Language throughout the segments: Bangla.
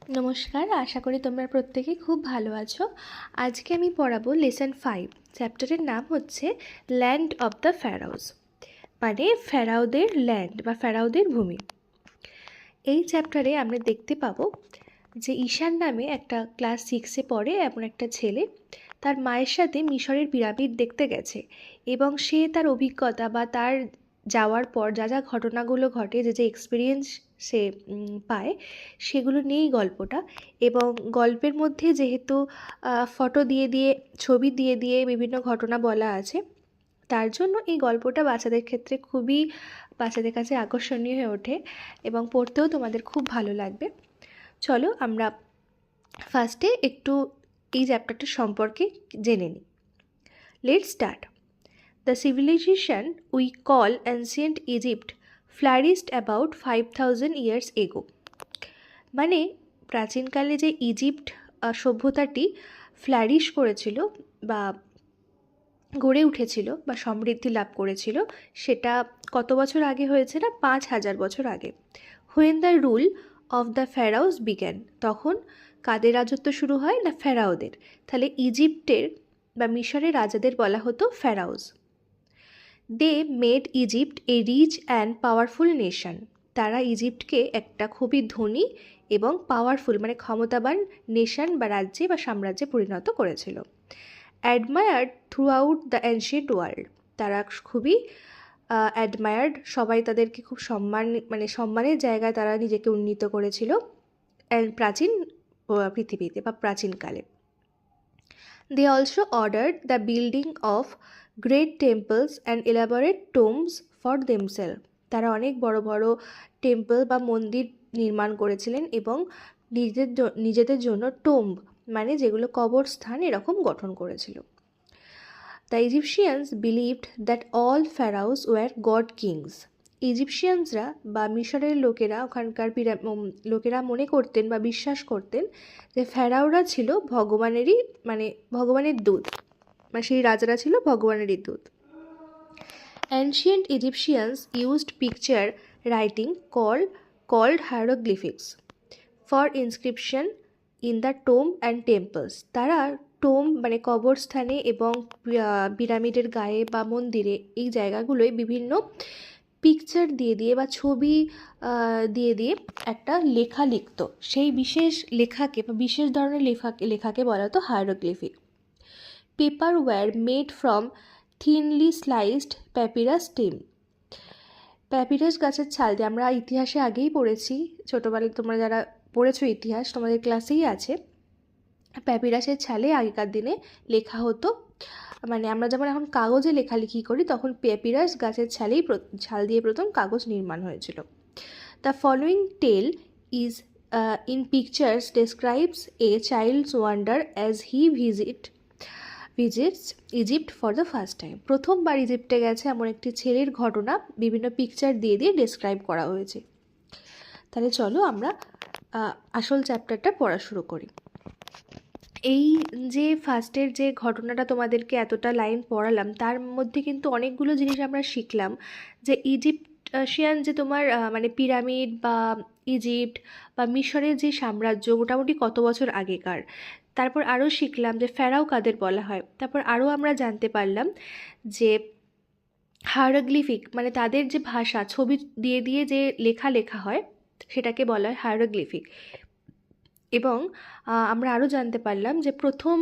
নমস্কার, আশা করি তোমরা প্রত্যেকে খুব ভালো আছো। আজকে আমি পড়াবো লেসন 5। চ্যাপ্টারের নাম হচ্ছে ল্যান্ড অফ দ্য ফ্যারাওস, মানে ফেরাওদের ল্যান্ড বা ফেরাওদের ভূমি। এই চ্যাপ্টারে আমরা দেখতে পাবো যে ঈশান নামে একটা ক্লাস 6-এ পড়ে এমন একটা ছেলে তার মায়ের সাথে মিশরের পিরামিড দেখতে গেছে, এবং সে তার অভিজ্ঞতা বা তার যাওয়ার পর যা যা ঘটনাগুলো ঘটে, যে যে এক্সপিরিয়েন্স সে পায়, সেগুলো নিয়েই গল্পটা। এবং গল্পের মধ্যে যেহেতু ফটো দিয়ে দিয়ে, ছবি দিয়ে দিয়ে বিভিন্ন ঘটনা বলা আছে, তার জন্য এই গল্পটা বাচ্চাদের ক্ষেত্রে খুবই, বাচ্চাদের কাছে আকর্ষণীয় হয়ে ওঠে এবং পড়তেও তোমাদের খুব ভালো লাগবে। চলো আমরা ফার্স্টে একটু এই চ্যাপ্টারটা সম্পর্কে জেনে নিই। Let's start. The civilization we call ancient Egypt flourished about 5000 years ago. মানে প্রাচীনকালে যে ইজিপ্ট সভ্যতাটি ফ্লারিশ করেছিল বা গড়ে উঠেছিল বা সমৃদ্ধি লাভ করেছিল, সেটা কত বছর আগে হয়েছে? না, 5000 বছর আগে। When the rule of the ফেরাউস began, তখন কাদের রাজত্ব শুরু হয়? না, ফেরাওদের। তাহলে ইজিপ্টের বা মিশরের রাজাদের বলা হতো ফেরাউস। They made Egypt a rich and powerful nation. তারা ইজিপ্টকে একটা খুবই ধনী এবং পাওয়ারফুল মানে ক্ষমতাবান নেশন বা রাজ্যে বা সাম্রাজ্যে পরিণত করেছিল। Admired through out the ancient world, তারা খুবই অ্যাডমায়ার্ড, সবাই তাদেরকে খুব সম্মানের জায়গায় তারা নিজেকে উন্নীত করেছিল প্রাচীন পৃথিবীতে বা প্রাচীনকালে। They also ordered the building of great temples and elaborate tombs for themselves. তারা অনেক বড় বড় টেম্পল বা মন্দির নির্মাণ করেছিলেন এবং নিজেদের জন্য টোম্ব মানে যেগুলো কবরস্থান এরকম গঠন করেছিল। The Egyptians believed that all pharaohs were god kings. ইজিপশিয়ানসরা বা মিশরের লোকেরা, ওখানকার লোকেরা মনে করতেন বা বিশ্বাস করতেন যে ফ্যারাওরা ছিল ভগবানের দূত, মানে সেই রাজারা ছিল ভগবানেরই দূত। Ancient Egyptians used picture writing called hieroglyphics for inscription in the tomb and temples. তারা টোম মানে কবরস্থানে এবং পিরামিডের গায়ে বা মন্দিরে, এই জায়গাগুলোয় বিভিন্ন পিকচার দিয়ে দিয়ে বা ছবি দিয়ে দিয়ে একটা লেখা লিখত। সেই বিশেষ লেখাকে বা বিশেষ ধরনের লেখাকে বলা হতো hieroglyphic. Paper were made from thinly sliced papyrus stem. Papyrus গাছের ছাল দিয়ে, আমরা ইতিহাসে আগেই পড়েছি, ছোটোবেলায় তোমরা যারা পড়েছো ইতিহাস তোমাদের ক্লাসেই আছে, প্যাপিরাসের ছালে আগেকার দিনে লেখা হতো। মানে আমরা যেমন এখন কাগজে লেখালেখি করি, তখন প্যাপিরাস গাছের ছাল দিয়ে প্রথম কাগজ নির্মাণ হয়েছিল। The following tale is in pictures describes a child's wonder as he visits Egypt for the first time. প্রথমবার ইজিপ্টে গেছে এমন একটি ছেলের ঘটনা বিভিন্ন পিকচার দিয়ে দিয়ে ডেসক্রাইব করা হয়েছে। তাহলে চলো আমরা আসল চ্যাপ্টারটা পড়া শুরু করি। এই যে ফার্স্টের যে ঘটনাটা তোমাদেরকে এতটা লাইন পড়ালাম, তার মধ্যে কিন্তু অনেকগুলো জিনিস আমরা শিখলাম। যে ইজিপশিয়ান যে তোমার মানে পিরামিড বা ইজিপ্ট বা মিশরের যে সাম্রাজ্য মোটামুটি কত বছর আগেকার। তারপর আরও শিখলাম যে ফেরাও কাদের বলা হয়। তারপর আরও আমরা জানতে পারলাম যে হায়ারোগ্লিফিক মানে তাদের যে ভাষা, ছবি দিয়ে দিয়ে যে লেখা হয়, সেটাকে বলা হয় হায়ারোগ্লিফিক। এবং আমরা আরও জানতে পারলাম যে প্রথম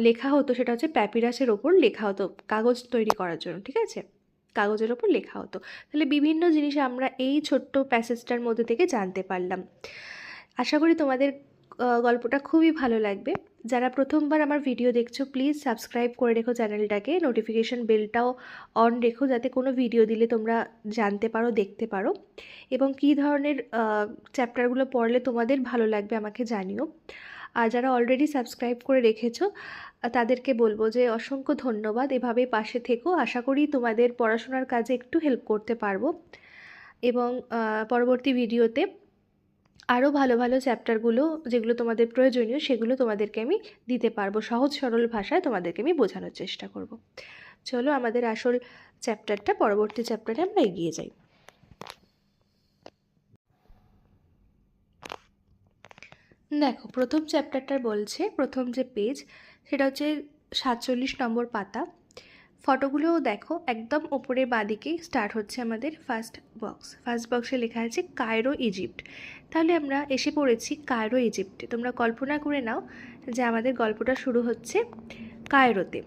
লেখা হতো সেটা হচ্ছে প্যাপিরাসের ওপর লেখা হতো কাগজ তৈরি করার জন্য, ঠিক আছে, কাগজের ওপর লেখা হতো। তাহলে বিভিন্ন জিনিস আমরা এই ছোট্ট প্যাসেজটার মধ্যে থেকে জানতে পারলাম। আশা করি তোমাদের গল্পটা খুবই ভালো লাগবে। যারা প্রথমবার আমার ভিডিও দেখছো, প্লিজ সাবস্ক্রাইব করে রেখো চ্যানেলটাকে, নোটিফিকেশান বেলটাও অন রেখো, যাতে কোনো ভিডিও দিলে তোমরা জানতে পারো, দেখতে পারো। এবং কী ধরনের চ্যাপ্টারগুলো পড়লে তোমাদের ভালো লাগবে আমাকে জানিও। আর যারা অলরেডি সাবস্ক্রাইব করে রেখেছো তাদেরকে বলবো যে অসংখ্য ধন্যবাদ, এভাবেই পাশে থেকো। আশা করি তোমাদের পড়াশোনার কাজে একটু হেল্প করতে পারবো এবং পরবর্তী ভিডিওতে আরও ভালো ভালো চ্যাপ্টারগুলো যেগুলো তোমাদের প্রয়োজনীয় সেগুলো তোমাদেরকে আমি দিতে পারবো, সহজ সরল ভাষায় তোমাদেরকে আমি বোঝানোর চেষ্টা করব। চলো আমাদের আসল চ্যাপ্টারটা, পরবর্তী চ্যাপ্টারে আমরা এগিয়ে যাই। দেখো প্রথম চ্যাপ্টারটা বলছে, প্রথম যে পেজ সেটা হচ্ছে 47 নম্বর পাতা। ফটোগুলোও দেখো, একদম ওপরে বাঁদিকে স্টার্ট হচ্ছে আমাদের ফার্স্ট বক্সে লেখা আছে কায়রো ইজিপ্ট। তাহলে আমরা এসে পড়েছি কায়রো ইজিপ্টে। তোমরা কল্পনা করে নাও যে আমাদের গল্পটা শুরু হচ্ছে কায়রোতে।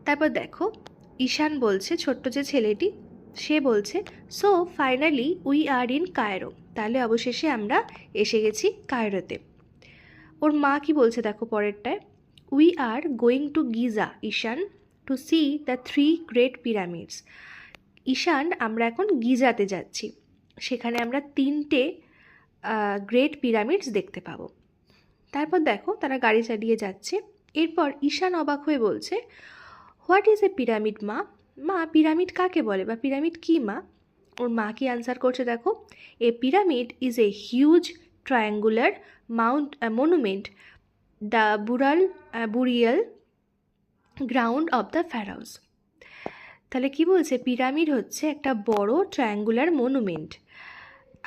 তারপর দেখো ঈশান বলছে, ছোট্ট যে ছেলেটি, সে বলছে so finally we are in Cairo. তাহলে অবশেষে আমরা এসে গেছি কায়রোতে। ওর মা কি বলছে দেখো পরেরটায়, we are going to Giza Ishan to see the 3 great pyramids. Ishan, আমরা এখন গিজাতে যাচ্ছি, সেখানে আমরা 3টে গ্রেট পিরামিডস দেখতে পাবো। তারপর দেখো তারা গাড়ি চালিয়ে যাচ্ছে। এরপর ঈশান অবাক হয়ে বলছে, হোয়াট ইজ এ পিরামিড মা? মা, পিরামিড কাকে বলে বা পিরামিড কি মা? ওর মা কি আনসার করছে দেখো, a pyramid is a huge triangular monument the burial ground of the pharaohs. তাহলে কি বলছে, পিরামিড হচ্ছে একটা বড় ট্রায়াঙ্গুলার মনুমেন্ট।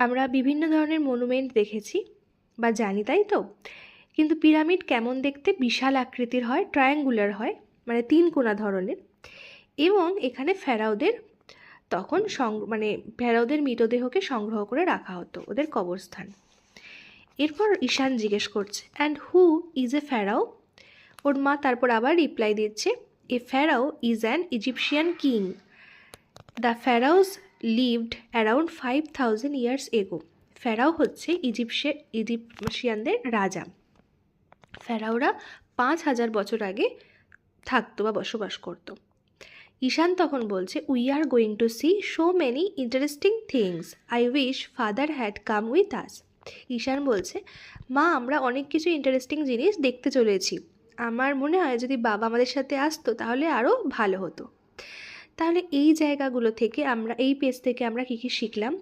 আমরা বিভিন্ন ধরনের মনুমেন্ট দেখেছি বা জানি, তাই তো? কিন্তু পিরামিড কেমন দেখতে? বিশাল আকৃতির হয়, ট্রায়াঙ্গুলার হয়, মানে 3 কোণা ধরনের। এবং এখানে ফেরাওদের তখন ফেরাওদের মৃতদেহকে সংগ্রহ করে রাখা হতো, ওদের কবরস্থান। এরপর ঈশান জিজ্ঞেস করছে, অ্যান্ড হু ইজ এ ফেরাও? ওর মা তারপর আবার রিপ্লাই দিচ্ছে, a pharaoh is an Egyptian king. The pharaohs lived around 5000 years ago. Pharaoh হচ্ছে ইজিপশিয়ানদের রাজা। ফেরাওরা 5000 বছর আগে থাকতো বা বসবাস করতো। ঈশান তখন বলছে, we are going to see so many interesting things, I wish father had come with us. Ishan বলছে, মা, আমরা অনেক কিছু ইন্টারেস্টিং জিনিস দেখতে চলেছি, আমার মনে হয় যদি বাবা আমাদের সাথে আসতো তাহলে আরও ভালো হতো। তাহলে এই জায়গাগুলো থেকে আমরা, এই পেজ থেকে আমরা কী কী শিখলাম?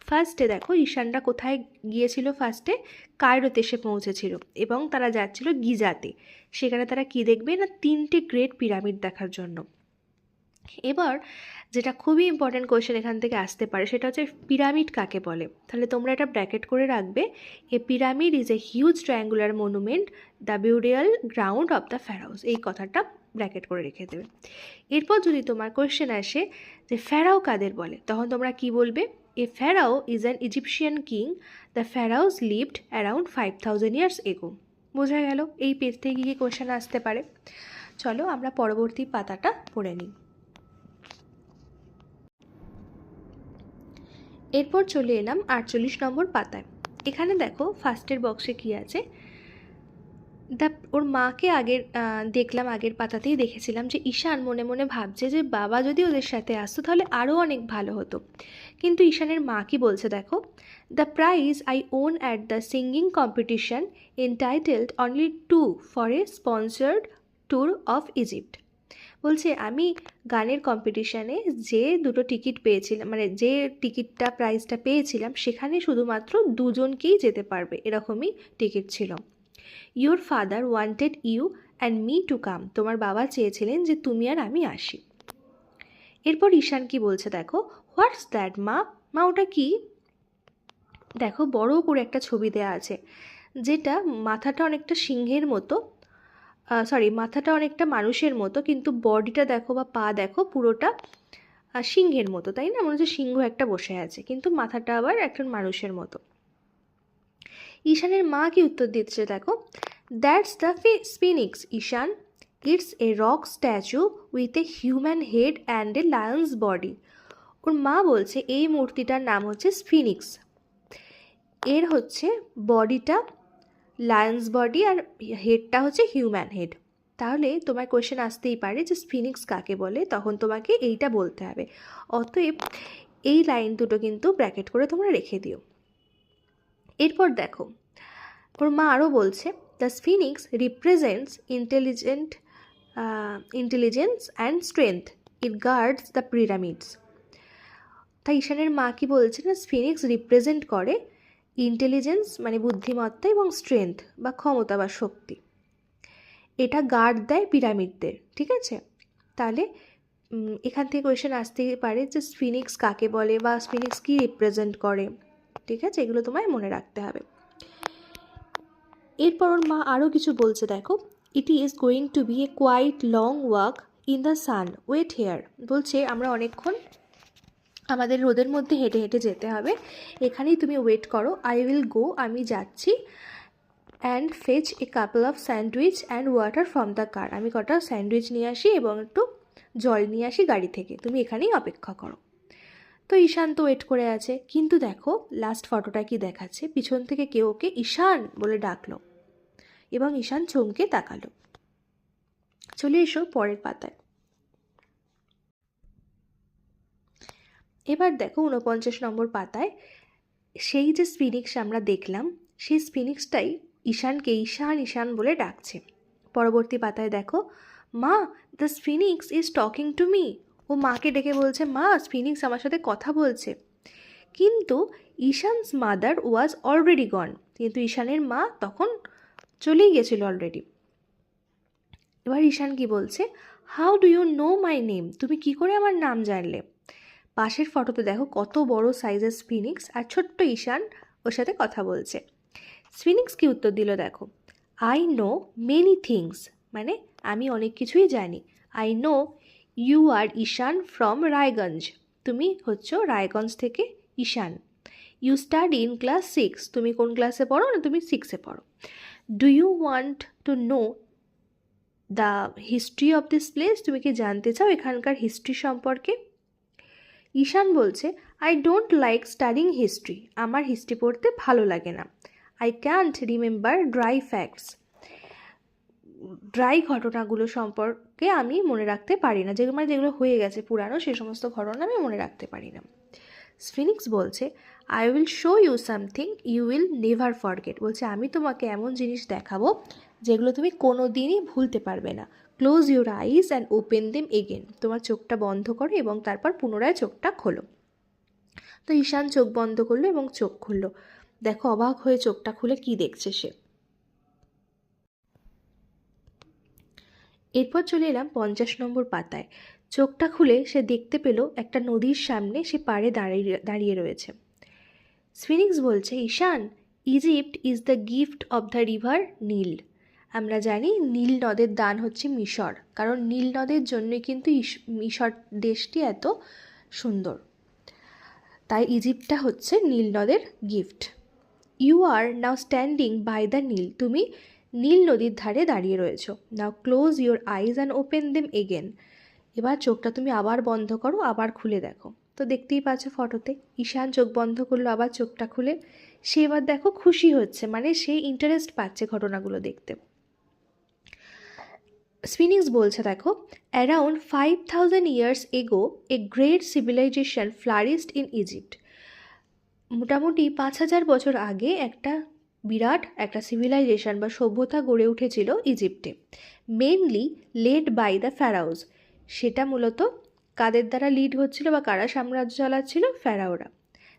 ফার্স্টে দেখো ঈশানরা কোথায় গিয়েছিল, ফার্স্টে কায়রোতে এসে পৌঁছেছিল এবং তারা যাচ্ছিল গিজাতে। সেখানে তারা কি দেখবে না, 3টে গ্রেট পিরামিড দেখার জন্য। এবার যেটা খুবই ইম্পর্ট্যান্ট কোয়েশ্চেন এখান থেকে আসতে পারে, সেটা হচ্ছে পিরামিড কাকে বলে। তাহলে তোমরা এটা ব্র্যাকেট করে রাখবে, a pyramid is a huge triangular monument the burial ground of the pharaohs. এই কথাটা ব্র্যাকেট করে রেখে দেবে। এরপর যদি তোমার কোয়েশ্চেন আসে যে ফ্যারাও কাদের বলে, তখন তোমরা কি বলবে, a pharaoh is an Egyptian king, the pharaohs lived around 5000 years ago. বোঝা গেল এই পেজ থেকে কী কী কোয়েশ্চেন আসতে পারে। চলো আমরা পরবর্তী পাতাটা পড়ে নিই। এরপর চলে এলাম 48 নম্বর পাতায়। এখানে দেখো ফার্স্টের বক্সে কি আছে, ওর মাকে দেখলাম, আগের পাতাতেই দেখেছিলাম যে ঈশান মনে মনে ভাবছে যে বাবা যদি ওদের সাথে আসতো তাহলে আরও অনেক ভালো হতো। কিন্তু ঈশানের মা কি বলছে দেখো, the prize I won at the singing competition entitled only 2 for a sponsored tour of Egypt. বলছে আমি গানের কম্পিটিশানে যে 2টো টিকিট পেয়েছিলাম, মানে যে টিকিটটা প্রাইজটা পেয়েছিলাম, সেখানে শুধুমাত্র 2জনকেই যেতে পারবে, এরকমই টিকিট ছিল। Your father wanted you and me to come. তোমার বাবা চেয়েছিলেন যে তুমি আর আমি আসি। এরপর ঈশান কি বলছে দেখো, হোয়াটস দ্যাট মা? মা, ওটা কি? দেখো বড় করে একটা ছবি দেওয়া আছে, যেটা মাথাটা অনেকটা সিংহের মতো, মাথাটা অনেকটা মানুষের মতো, কিন্তু বডিটা দেখো বা পা দেখো পুরোটা সিংহের মতো, তাই না? মনে হচ্ছে সিংহ একটা বসে আছে, কিন্তু মাথাটা আবার একজন মানুষের মতো। ঈশানের মা কি উত্তর দিচ্ছে দেখো, that's the sphinx Ishan, it's a rock statue with a human head and a lion's body. ওর মা বলছে এই মূর্তিটার নাম হচ্ছে স্ফিনিক্স, এর হচ্ছে বডিটা লায়ন্স বডি আর হেডটা হচ্ছে হিউম্যান হেড। তাহলে তোমার কোয়েশ্চেন আসতেই পারে যে স্ফিনিক্স কাকে বলে, তখন তোমাকে এইটা বলতে হবে। অতএব এই লাইন দুটো কিন্তু ব্র্যাকেট করে তোমরা রেখে দিও। এরপর দেখো ওর মা আরও বলছে, the sphinx represents intelligence and strength, it guards the pyramids. তাই ঈশানের মা কি বলছে না, স্ফিনিক্স রিপ্রেজেন্ট করে ইন্টেলিজেন্স মানে বুদ্ধিমত্তা এবং স্ট্রেংথ বা ক্ষমতা বা শক্তি, এটা গার্ড দেয় পিরামিডদের। ঠিক আছে, তাহলে এখান থেকে কোয়েশ্চেন আসতেই পারে যে স্ফিনিক্স কাকে বলে বা স্ফিনিক্স কী রিপ্রেজেন্ট করে। ঠিক আছে, এগুলো তোমায় মনে রাখতে হবে। এরপর ওর মা আরও কিছু বলছে, দেখো, it is going to be a quite long walk in the sun, wait here. বলছে আমরা অনেকক্ষণ আমাদের রোদের মধ্যে হেঁটে হেঁটে যেতে হবে, এখানেই তুমি ওয়েট করো, আই উইল গো, আমি যাচ্ছি, and fetch A couple of sandwich and water from the car, আমি কটা স্যান্ডউইচ নিয়ে আসি এবং একটু জল নিয়ে আসি গাড়ি থেকে, তুমি এখানেই অপেক্ষা করো। তো ঈশান তো ওয়েট করে আছে, কিন্তু দেখো লাস্ট ফটোটা কি দেখাচ্ছে, পিছন থেকে কেউ ওকে ঈশান বলে ডাকলো এবং ঈশান চমকে তাকালো। চলে এসো পরের পাতায়। এবার দেখো 49 নম্বর পাতায় সেই যে স্ফিনিক্স আমরা দেখলাম, সেই স্ফিনিক্সটাই ঈশানকে ঈশান ঈশান বলে ডাকছে। পরবর্তী পাতায় দেখো, মা, the sphinx is talking to me, ও মাকে ডেকে বলছে, মা, স্ফিনিক্স আমার সাথে কথা বলছে। কিন্তু ঈশানস মাদার ওয়াজ অলরেডি গন, কিন্তু ঈশানের মা তখন চলেই গেছিল অলরেডি। এবার ঈশান কি বলছে, how do you know my name, তুমি কি করে আমার নাম জানলে। পাশের ফটোতে দেখো কত বড় সাইজের স্ফিনিক্স আর ছোট্ট ঈশান ওর সাথে কথা বলছে। স্ফিনিক্স কি উত্তর দিল দেখো, আই নো মেনি থিংস, মানে আমি অনেক কিছুই জানি। I know you are Ishaan from Raiganj, তুমি হচ্ছ রায়গঞ্জ থেকে Ishaan. You study in class 6, তুমি কোন ক্লাসে পড়ো, না তুমি 6-এ পড়ো। Do you want to know the history of this place, তুমি কি জানতে চাও এখানকার হিস্ট্রি সম্পর্কে। ঈশান বলছে, I don't like studying history, আমার হিস্ট্রি পড়তে ভালো লাগে না। I can't remember dry facts, dry ঘটনাগুলো সম্পর্কে আমি মনে রাখতে পারি না, যেগুলো হয়ে গেছে পুরানো সেই সমস্ত ঘটনা আমি মনে রাখতে পারি না। স্ফিনিক্স বলছে, I will show you something you will never forget, বলছে আমি তোমাকে এমন জিনিস দেখাবো যেগুলো তুমি কোনো দিনই ভুলতে পারবে না। Close your eyes and open them again, তোমার চোখটা বন্ধ করো এবং তারপর পুনরায় চোখটা খোলো। তো ঈশান চোখ বন্ধ করলো এবং চোখ খুললো। দেখো অবাক হয়ে চোখটা খুলে কি দেখছে সে। এরপর চলে এলাম 50 নম্বর পাতায়। চোখটা খুলে সে দেখতে পেল একটা নদীর সামনে সে পাড়ে দাঁড়িয়ে রয়েছে। স্ফিনিক্স বলছে, Ishan, Egypt is the gift of the river Nile, আমরা জানি নীল নদের দান হচ্ছে মিশর, কারণ নীল নদের জন্যই কিন্তু মিশর দেশটি এত সুন্দর, তাই ইজিপ্টটা হচ্ছে নীল নদের gift. You are now standing by the Nile, তুমি নীল নদীর ধারে দাঁড়িয়ে রয়েছো। Now close your eyes and open them again, এবার চোখটা তুমি আবার বন্ধ করো, আবার খুলে দেখো। তো দেখতেই পাচ্ছ ফটোতে ঈশান চোখ বন্ধ করলো, আবার চোখটা খুলে সে এবার দেখো খুশি হচ্ছে, মানে সে ইন্টারেস্ট পাচ্ছে ঘটনাগুলো দেখতে। স্ফিনিক্স বলছে, দেখো, around 5000 years ago a great civilization flourished in Egypt, মোটামুটি 5000 বছর আগে বিরাট একটা সিভিলাইজেশন বা সভ্যতা গড়ে উঠেছিল ইজিপ্টে, মেনলি লেড বাই দ্য ফ্যারাওস, সেটা মূলত কাদের দ্বারা লিড হচ্ছিল বা কারা সাম্রাজ্য চালাচ্ছিল, ফ্যারাওরা।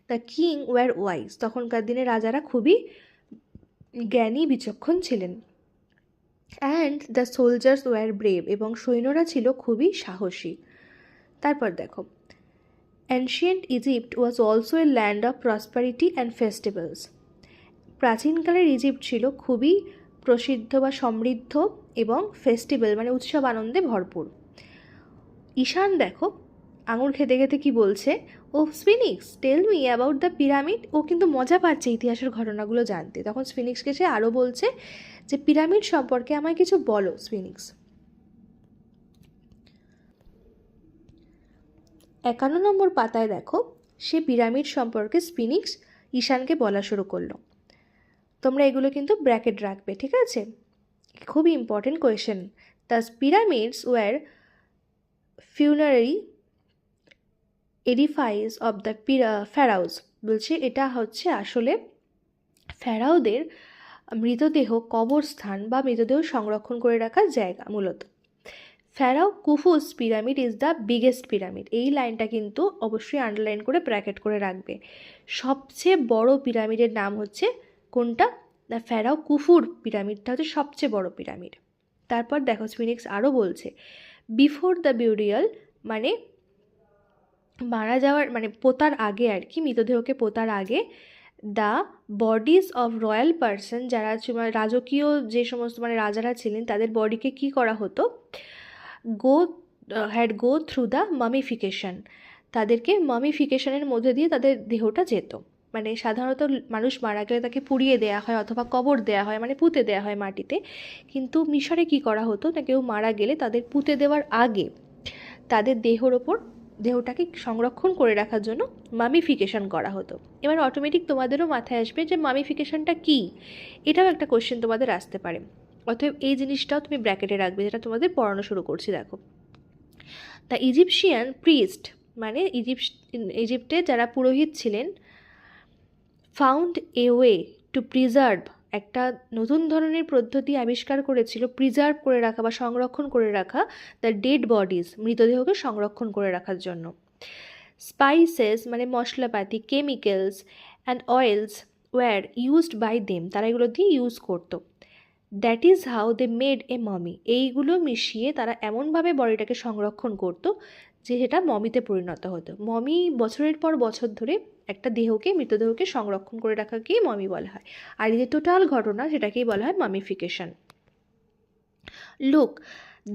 দ্য কিং ওয়ার ওয়াইজ, তখনকার দিনে রাজারা খুবই জ্ঞানী বিচক্ষণ ছিলেন। And the soldiers were brave, এবং সৈন্যরা ছিল খুবই সাহসী। তারপর দেখো, ancient Egypt was also a land of prosperity and festivals, প্রাচীনকালের ইজিপ্ট ছিল খুবই প্রসিদ্ধ বা সমৃদ্ধ এবং ফেস্টিভ্যাল মানে উৎসব আনন্দে ভরপুর। ঈশান দেখো আঙুর খেতে খেতে কি বলছে, oh sphinx tell me about the pyramid, ও কিন্তু মজা পাচ্ছে ইতিহাসের ঘটনাগুলো জানতে। তখন স্ফিনিক্সকে সে আরও বলছে যে পিরামিড সম্পর্কে আমায় কিছু বলো স্ফিনিক্স। 51 নম্বর পাতায় দেখো সে পিরামিড সম্পর্কে স্ফিনিক্স ঈশানকে বলা শুরু করলো। তোমরা এগুলো কিন্তু ব্র্যাকেট রাখবে, ঠিক আছে, খুবই important question. The pyramids were funerary edifice of the pharaohs, বলছে এটা হচ্ছে আসলে ফ্যারাওদের মৃতদেহ কবরস্থান বা মৃতদেহ সংরক্ষণ করে রাখার জায়গা মূলত। Pharaoh Khufu's pyramid is the biggest pyramid, এই লাইনটা কিন্তু অবশ্যই আন্ডারলাইন করে ব্র্যাকেট করে রাখবে। সবচেয়ে বড় পিরামিডের নাম হচ্ছে কোনটা, দ্য ফ্যারাও কুফুর পিরামিডটা হচ্ছে সবচেয়ে বড় পিরামিড। তারপর দেখো স্ফিনিক্স আরও বলছে, বিফোর দ্য বিউরিয়াল, মানে মারা যাওয়ার মানে পোতার আগে আর কি, মৃতদেহকে পোতার আগে, the bodies of royal person, যারা রাজকীয় যে সমস্ত মানে রাজারা ছিলেন তাদের বডিকে কি করা হতো, গো থ্রু দ্য মামিফিকেশন, তাদেরকে মামিফিকেশনের মধ্যে দিয়ে তাদের দেহটা যেত। মানে সাধারণত মানুষ মারা গেলে তাকে পুড়িয়ে দেওয়া হয় অথবা কবর দেওয়া হয়, মানে পুঁতে দেওয়া হয় মাটিতে। কিন্তু মিশরে কি করা হতো না, কেউ মারা গেলে তাদের পুঁতে দেওয়ার আগে তাদের দেহটাকে সংরক্ষণ করে রাখার জন্য মামিফিকেশন করা হতো। এবার অটোমেটিক তোমাদেরও মাথায় আসবে যে মামিফিকেশনটা কী, এটাও একটা কোশ্চেন তোমাদের আসতে পারে। অতএব এই জিনিসটাও তুমি ব্র্যাকেটে রাখবে, যেটা তোমাদের পড়ানো শুরু করছি। দেখো, দ্য ইজিপশিয়ান প্রিস্ট, মানে ইজিপ্টে যারা পুরোহিত ছিলেন, found a way to preserve, একটা নতুন ধরনের পদ্ধতি আবিষ্কার করেছিল প্রিজার্ভ করে রাখা বা সংরক্ষণ করে রাখা দ্য ডেড বডিজ, মৃতদেহকে সংরক্ষণ করে রাখার জন্য। স্পাইসেস মানে মশলাপাতি, chemicals and oils were used by them, তারা এগুলো দিয়ে ইউজ করতো। That is how they made a mummy, এইগুলো মিশিয়ে তারা এমনভাবে বডিটাকে সংরক্ষণ করতো যে সেটা মমিতে পরিণত হতো। মমি বছরের পর বছর ধরে একটা মৃতদেহকে সংরক্ষণ করে রাখাকেই মমি বলা হয়। আর এই যে টোটাল ঘটনা সেটাকেই বলা হয় মামিফিকেশন। লুক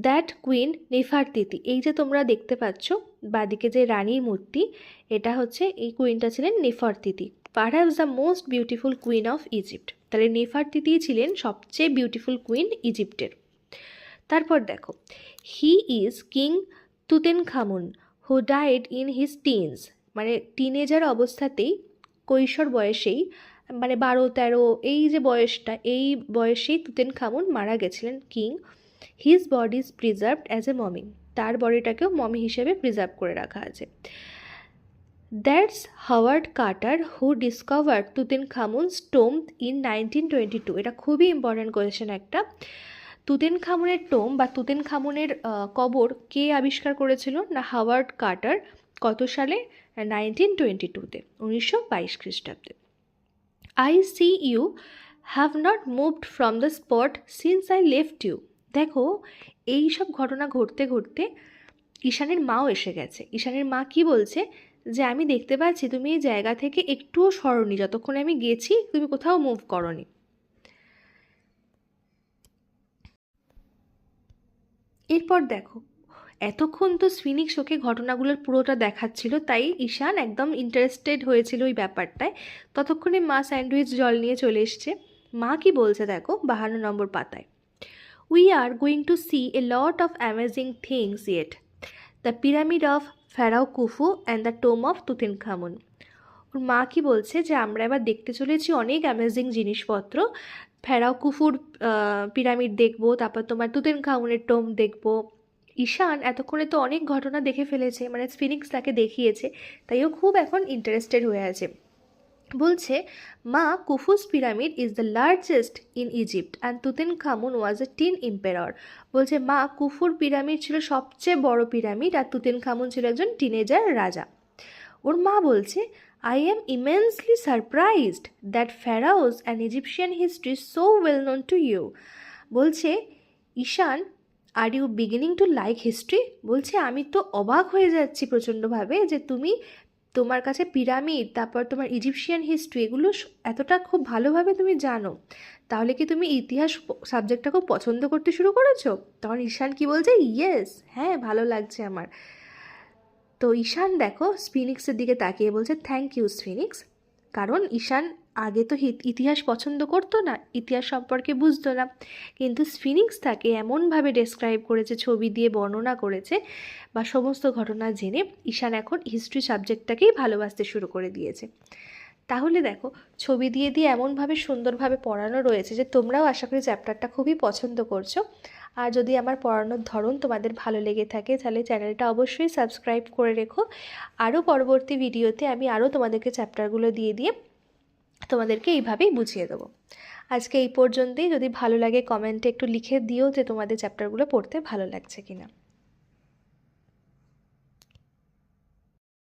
দ্যাট কুইন নেফারতিতি, এই যে তোমরা দেখতে পাচ্ছ বাদিকে যে রানীর মূর্তি, এটা হচ্ছে, এই কুইনটা ছিলেন Nefertiti, perhaps the most beautiful queen of Egypt. তাহলে নেফারতিতি ছিলেন সবচেয়ে বিউটিফুল কুইন ইজিপ্টের। তারপর দেখো, he is king Tutankhamun who died in his teens, মানে টিনেজার অবস্থাতেই, কৈশোর বয়সেই, মানে 12-13 এই যে বয়সটা, এই বয়সেই তুতেনখামুন মারা গেছিলেন king. His body is preserved as a mummy, তার বডিটাকেও মমি হিসেবে প্রিজার্ভ করে রাখা আছে। That's Howard Carter who discovered Tutankhamun's tomb in 1922, এটা খুবই ইম্পর্ট্যান্ট কোয়েশ্চেন একটা। তুতেনখামুনের টোম্ব বা তুতেনখামুনের কবর কে আবিষ্কার করেছিল না হাওয়ার্ড কার্টার। কত সালে? 1922-তে, 1922 খ্রিস্টাব্দে। I see you have not moved from the spot since I left you. দেখো, এই সব ঘটনা ঘটতে ঘটতে ঈশানের মাও এসে গেছে। ঈশানের মা কি বলছে, যে আমি দেখতে পাচ্ছি তুমি এই জায়গা থেকে একটুও সরোনি, যতক্ষণ আমি গেছি তুমি কোথাও মুভ করনি। এরপর দেখো, এতক্ষণ তো স্ফিনিক্স ওকে ঘটনাগুলোর পুরোটা দেখাচ্ছিল, তাই ঈশান একদম ইন্টারেস্টেড হয়েছিল ওই ব্যাপারটায়। ততক্ষণে মা স্যান্ডউইচ জল নিয়ে চলে এসছে। মা কি বলছে দেখো 52 নম্বর পাতায়, we are going to see a lot of amazing things yet, the pyramid of pharaoh Khufu and the tomb of Tutankhamun. ওর মা কি বলছে যে আমরা এবার দেখতে চলেছি অনেক অ্যামেজিং জিনিসপত্র, ফেরাও কুফুর পিরামিড দেখবো, তারপর তোমার তুতেনখামুনের টোম দেখবো। ঈশান এতক্ষণে তো অনেক ঘটনা দেখে ফেলেছে, মানে স্ফিনিক্স তাকে দেখিয়েছে, তাই ও খুব এখন ইন্টারেস্টেড হয়ে আছে। বলছে, মা, Khufu's pyramid is the largest in Egypt and Tutankhamun was a teen emperor. বলছে, মা, কুফুর পিরামিড ছিল সবচেয়ে বড় পিরামিড আর তুতেনখামুন ছিল একজন টিনেজার রাজা। ওর মা বলছে, I am immensely surprised that pharaohs and Egyptian history is so well known to you. বলছে, Ishan, are you beginning to like history? বলছে, আমি তো অবাক হয়ে যাচ্ছি প্রচণ্ডভাবে যে তোমার কাছে পিরামিড, তারপর তোমার ইজিপশিয়ান হিস্ট্রি, এগুলো এতটা খুব ভালোভাবে তুমি জানো। তাহলে কি তুমি ইতিহাস সাবজেক্টটা খুব পছন্দ করতে শুরু করেছো? তখন ঈশান কি বলছে, ইয়েস, হ্যাঁ, ভালো লাগছে আমার। তো ঈশান দেখো স্ফিনিক্সের দিকে তাকিয়ে বলছে, থ্যাংক ইউ স্ফিনিক্স। কারণ ঈশান আগে তো ইতিহাস পছন্দ করতো না, ইতিহাস সম্পর্কে বুঝতো না, কিন্তু স্ফিনিক্স তাকে এমনভাবে ডেসক্রাইব করেছে, ছবি দিয়ে বর্ণনা করেছে বা সমস্ত ঘটনা জেনে ঈশান এখন হিস্ট্রি সাবজেক্টটাকেই ভালোবাসতে শুরু করে দিয়েছে। তাহলে দেখো, ছবি দিয়ে দিয়ে এমনভাবে সুন্দরভাবে পড়ানো রয়েছে যে তোমরাও আশা করি চ্যাপ্টারটা খুবই পছন্দ করছো। আর যদি আমার পড়ানোর ধরন তোমাদের ভালো লেগে থাকে তাহলে চ্যানেলটা অবশ্যই সাবস্ক্রাইব করে রেখো। আরও পরবর্তী ভিডিওতে আমি আরও তোমাদেরকে চ্যাপ্টারগুলো দিয়ে দিয়ে তোমাদেরকে এইভাবেই বুঝিয়ে দেবো। আজকে এই পর্যন্তই। যদি ভালো লাগে কমেন্টে একটু লিখে দিও যে তোমাদের চ্যাপ্টারগুলো পড়তে ভালো লাগছে কিনা।